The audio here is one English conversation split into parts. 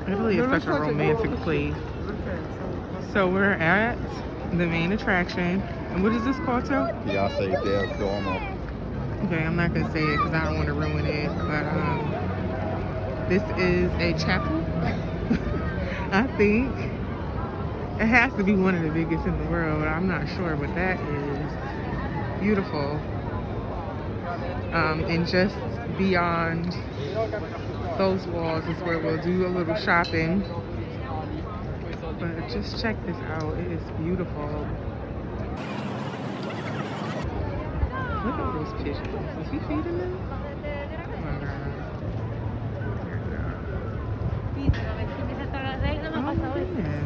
Italy is such a romantic place. So we're at the main attraction. And what is this called, too? Piazza del Duomo. Okay, I'm not going to say it because I don't want to ruin it. But this is a chapel, I think. It has to be one of the biggest in the world. I'm not sure, but that is beautiful. And just beyond those walls is where we'll do a little shopping. But just check this out. It is beautiful. Look at those pigeons. Is he feeding them? Oh my God. Oh, yeah.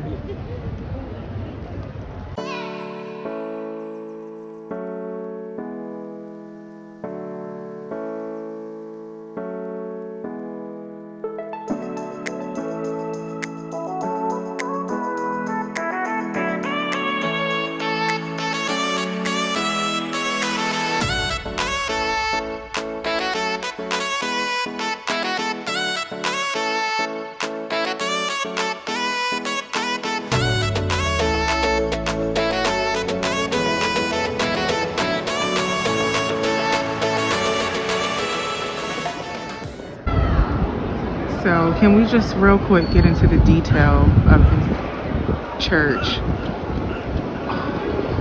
So can we just real quick get into the detail of this church?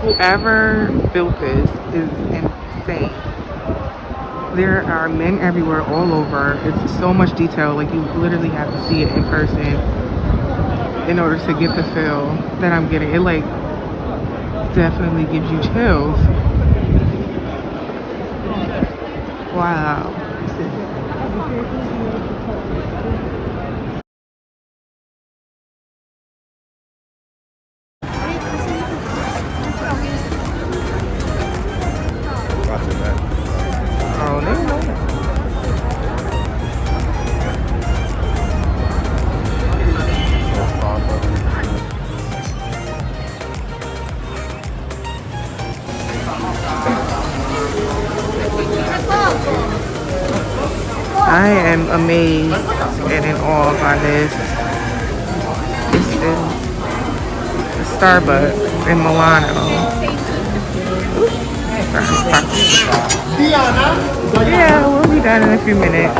Whoever built this is insane. There are men everywhere, all over. It's so much detail, like you literally have to see it in person in order to get the feel that I'm getting. It like definitely gives you chills. Wow. Oh, they know that. I am amazed and in awe by this. This is the Starbucks in Milano. Yeah, we'll be done in a few minutes.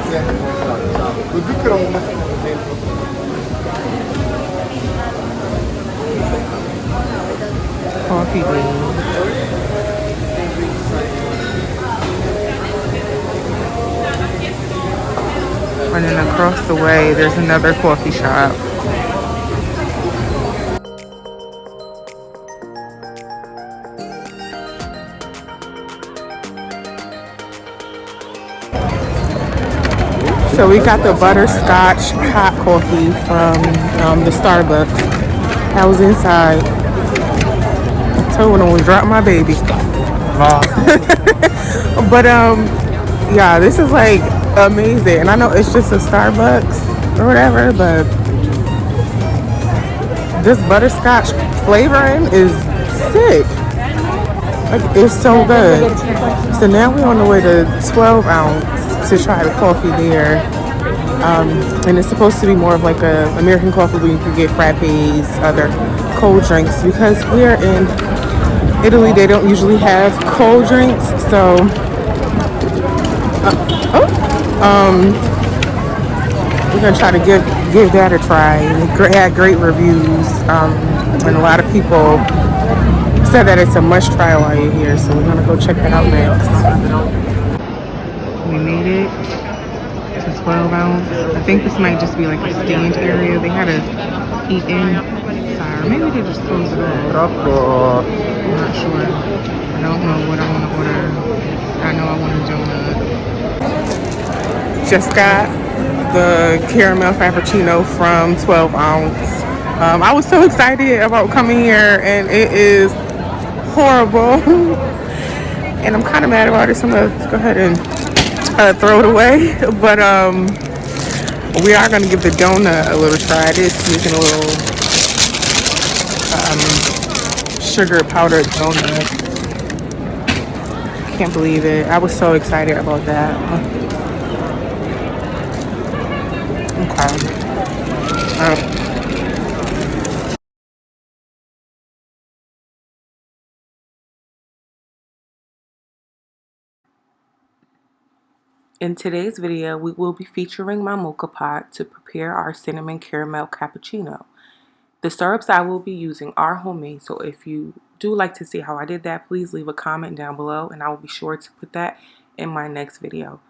Coffee beans. And then across the way, there's another coffee shop. So we got the butterscotch hot coffee from the Starbucks. I was inside. I told him to drop my baby. But yeah, this is like amazing. And I know it's just a Starbucks or whatever, but this butterscotch flavoring is sick. Like, it's so good. So now we're on the way to 12 ounce to try the coffee there. And it's supposed to be more of like a American coffee where you can get frappes, other cold drinks, because here in Italy they don't usually have cold drinks. So we're gonna try to give that a try. It had great reviews, and a lot of people said that it's a must try while you're here. So we're gonna go check that out next. We made it to 12 ounce. I think this might just be like a stand area. They had a eat in. Sorry, maybe they just closed it off. I'm not sure. I don't know what I want to order. I know I want a donut. Just got the caramel frappuccino from 12 ounce. I was so excited about coming here, and it is horrible. And I'm kind of mad about it, so I'm going to go ahead and throw it away. But we are going to give the donut a little try. It is sneaking a little sugar powdered donut. Can't believe it. I was so excited about that. Okay. In today's video, we will be featuring my mocha pot to prepare our cinnamon caramel cappuccino. The syrups I will be using are homemade, so if you do like to see how I did that, please leave a comment down below and I will be sure to put that in my next video.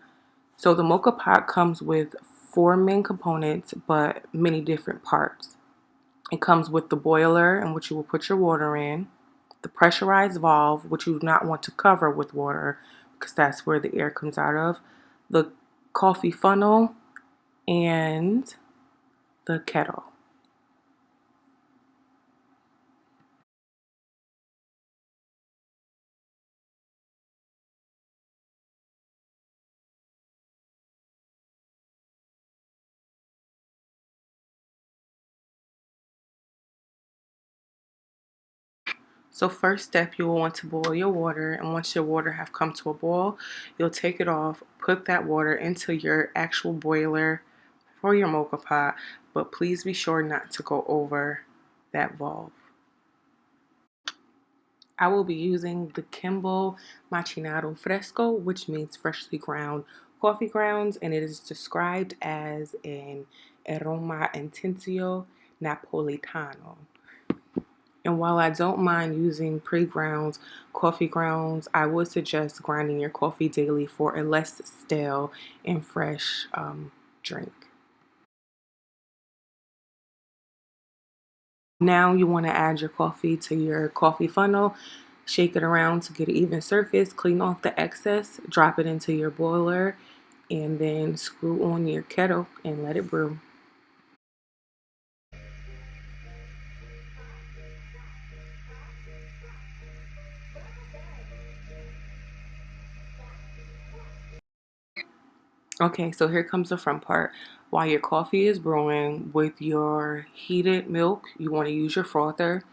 So the mocha pot comes with 4 main components, but many different parts. It comes with the boiler in which you will put your water in, the pressurized valve, which you do not want to cover with water because that's where the air comes out of, the coffee funnel, and the kettle. So first step, you will want to boil your water, and once your water have come to a boil, you'll take it off, put that water into your actual boiler for your mocha pot, but please be sure not to go over that valve. I will be using the Kimbo Macinato Fresco, which means freshly ground coffee grounds, and it is described as an aroma intensio napolitano. And while I don't mind using pre-ground coffee grounds, I would suggest grinding your coffee daily for a less stale and fresh drink. Now you want to add your coffee to your coffee funnel, shake it around to get an even surface, clean off the excess, drop it into your boiler, and then screw on your kettle and let it brew. Okay, so here comes the front part. While your coffee is brewing with your heated milk, you want to use your frother.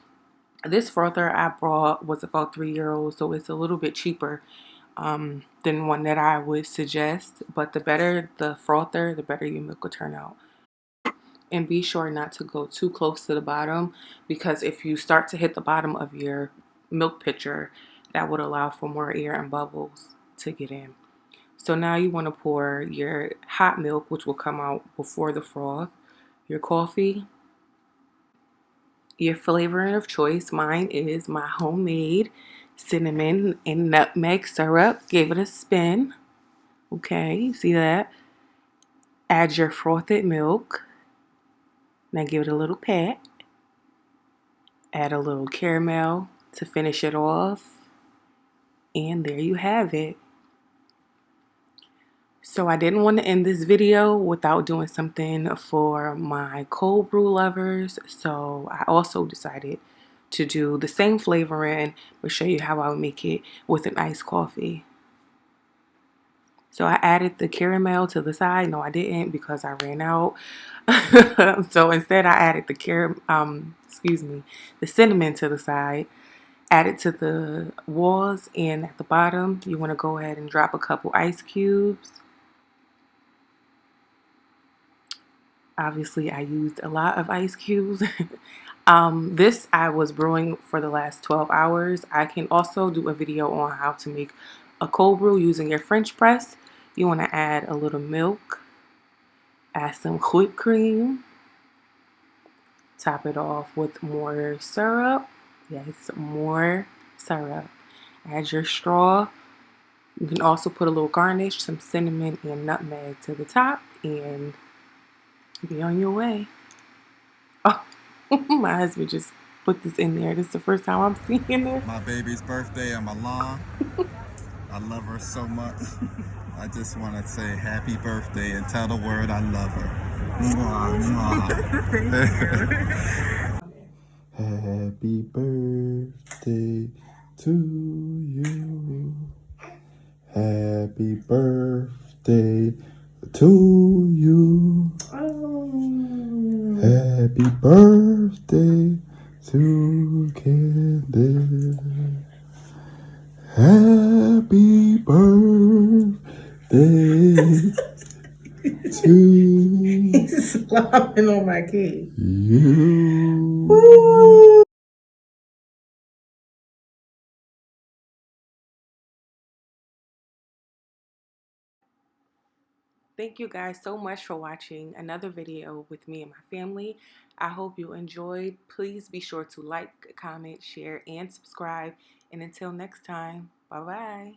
This frother I brought was about €3, so it's a little bit cheaper than one that I would suggest. But the better the frother, the better your milk will turn out. And be sure not to go too close to the bottom, because if you start to hit the bottom of your milk pitcher, that would allow for more air and bubbles to get in. So now you want to pour your hot milk, which will come out before the froth, your coffee, your flavoring of choice. Mine is my homemade cinnamon and nutmeg syrup. Give it a spin. Okay, see that? Add your frothed milk. Now give it a little pat. Add a little caramel to finish it off. And there you have it. So I didn't want to end this video without doing something for my cold brew lovers. So I also decided to do the same flavoring, but show you how I would make it with an iced coffee. So I added the caramel to the side. No, I didn't, because I ran out. So instead I added the the cinnamon to the side. Add it to the walls, and at the bottom you want to go ahead and drop a couple ice cubes. Obviously I used a lot of ice cubes. This I was brewing for the last 12 hours. I can also do a video on how to make a cold brew using your French press. You want to add a little milk, add some whipped cream, top it off with more syrup. Yes, more syrup. Add your straw. You can also put a little garnish, some cinnamon and nutmeg to the top, and be on your way. Oh, my husband just put this in there. This is the first time I'm seeing this. My baby's birthday in Milan. I love her so much. I just want to say happy birthday and tell the world I love her. Mwah, mwah. Happy birthday to you. Happy birthday to you. Oh. Happy birthday to Candid. Happy birthday to He's slobbing on my cake. You. Woo! Thank you guys so much for watching another video with me and my family. I hope you enjoyed. Please be sure to like, comment, share, and subscribe. And until next time, bye-bye.